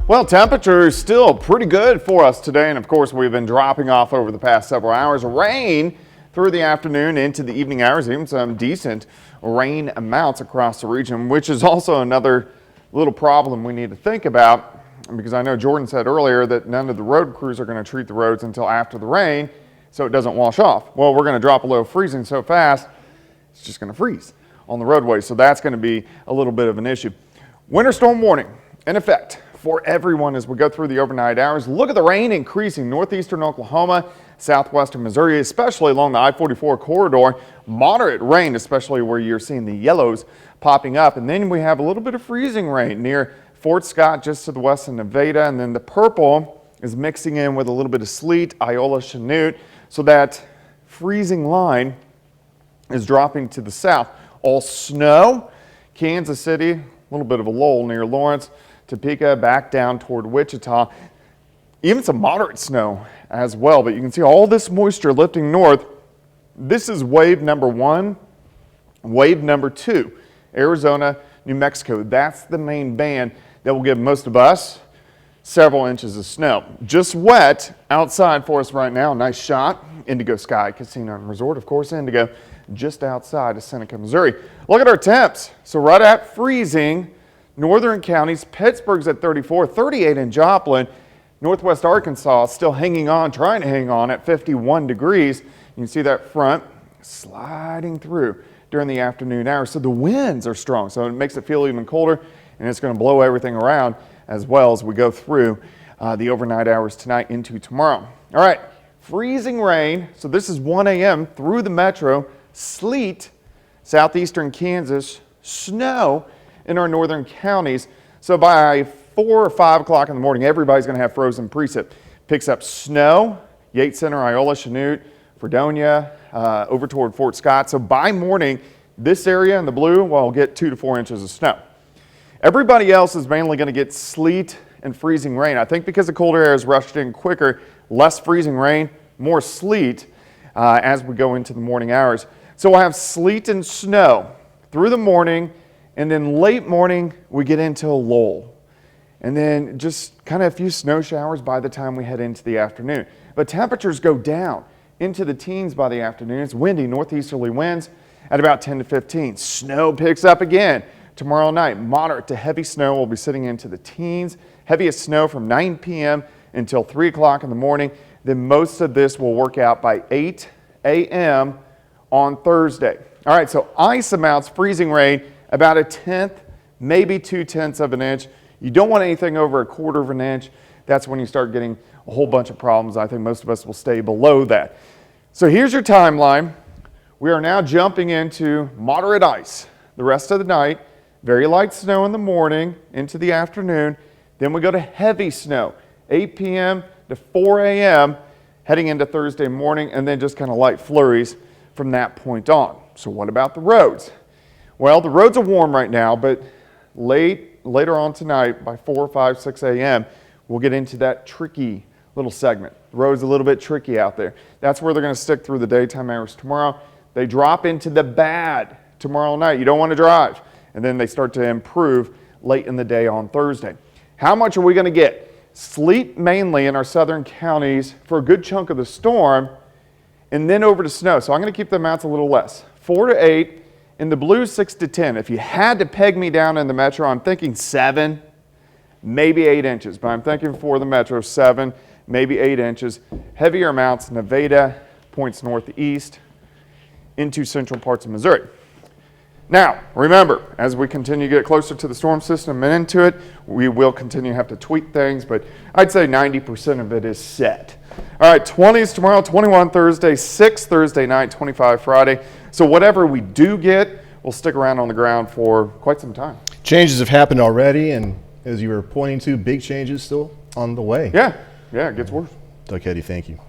Well, temperature is still pretty good for us today, and of course we've been dropping off over the past several hours. Rain through the afternoon into the evening hours, even some decent rain amounts across the region, which is also another little problem we need to think about, because I know Jordan said earlier that none of the road crews are going to treat the roads until after the rain so it doesn't wash off. Well, we're going to drop below freezing so fast it's just going to freeze on the roadway, so that's going to be a little bit of an issue. Winter storm warning in effect for everyone as we go through the overnight hours. Look at the rain increasing northeastern Oklahoma, southwestern Missouri, especially along the I-44 corridor. Moderate rain, especially where you're seeing the yellows popping up. And then we have a little bit of freezing rain near Fort Scott, just to the west of Nevada. And then the purple is mixing in with a little bit of sleet, Iola, Chanute. So that freezing line is dropping to the south. All snow, Kansas City, a little bit of a lull near Lawrence, Topeka, back down toward Wichita. Even some moderate snow as well, but you can see all this moisture lifting north. This is wave number 1. Wave number 2, Arizona, New Mexico. That's the main band that will give most of us several inches of snow. Just wet outside for us right now. Nice shot. Indigo Sky Casino and Resort, of course, Indigo, just outside of Seneca, Missouri. Look at our temps. So right at freezing. Northern counties, Pittsburgh's at 34, 38 in Joplin. Northwest Arkansas still hanging on, trying to hang on at 51 degrees. You can see that front sliding through during the afternoon hours. So the winds are strong, so it makes it feel even colder, and it's going to blow everything around as well as we go through the overnight hours tonight into tomorrow. All right, freezing rain. So this is 1 a.m. through the metro. Sleet, southeastern Kansas, snow in our northern counties. So by 4 or 5 o'clock in the morning, everybody's going to have frozen precip. Picks up snow, Yates Center, Iola, Chanute, Fredonia, over toward Fort Scott. So by morning, this area in the blue will get 2 to 4 inches of snow. Everybody else is mainly going to get sleet and freezing rain. I think because the colder air has rushed in quicker, less freezing rain, more sleet as we go into the morning hours. So we'll have sleet and snow through the morning, and then late morning we get into a lull. And then just kind of a few snow showers by the time we head into the afternoon. But temperatures go down into the teens by the afternoon. It's windy, northeasterly winds at about 10 to 15. Snow picks up again tomorrow night. Moderate to heavy snow will be sitting into the teens. Heaviest snow from 9 p.m. until 3 o'clock in the morning. Then most of this will work out by 8 a.m. on Thursday. All right, so ice amounts, freezing rain, about 1/10, maybe 2/10 of an inch. You don't want anything over 1/4 of an inch. That's when you start getting a whole bunch of problems. I think most of us will stay below that. So here's your timeline. We are now jumping into moderate ice the rest of the night, very light snow in the morning into the afternoon. Then we go to heavy snow, 8 p.m. to 4 a.m. heading into Thursday morning, and then just kind of light flurries from that point on. So what about the roads? Well, the roads are warm right now, but later on tonight by 4, 5, 6 a.m., we'll get into that tricky little segment. The road's a little bit tricky out there. That's where they're going to stick through the daytime hours tomorrow. They drop into the bad tomorrow night. You don't want to drive. And then they start to improve late in the day on Thursday. How much are we going to get? Sleet mainly in our southern counties for a good chunk of the storm, and then over to snow. So I'm going to keep the amounts a little less. 4 to 8. In the blue, 6 to 10. If you had to peg me down in the metro, I'm thinking 7, maybe 8 inches. But I'm thinking for the metro, 7, maybe 8 inches. Heavier amounts, Nevada, points northeast into central parts of Missouri. Now, remember, as we continue to get closer to the storm system and into it, we will continue to have to tweak things, but I'd say 90% of it is set. All right, 20s tomorrow, 21 Thursday, 6 Thursday night, 25 Friday. So whatever we do get, we'll stick around on the ground for quite some time. Changes have happened already, and as you were pointing to, big changes still on the way. Yeah, it gets worse. Doug Heddy, thank you.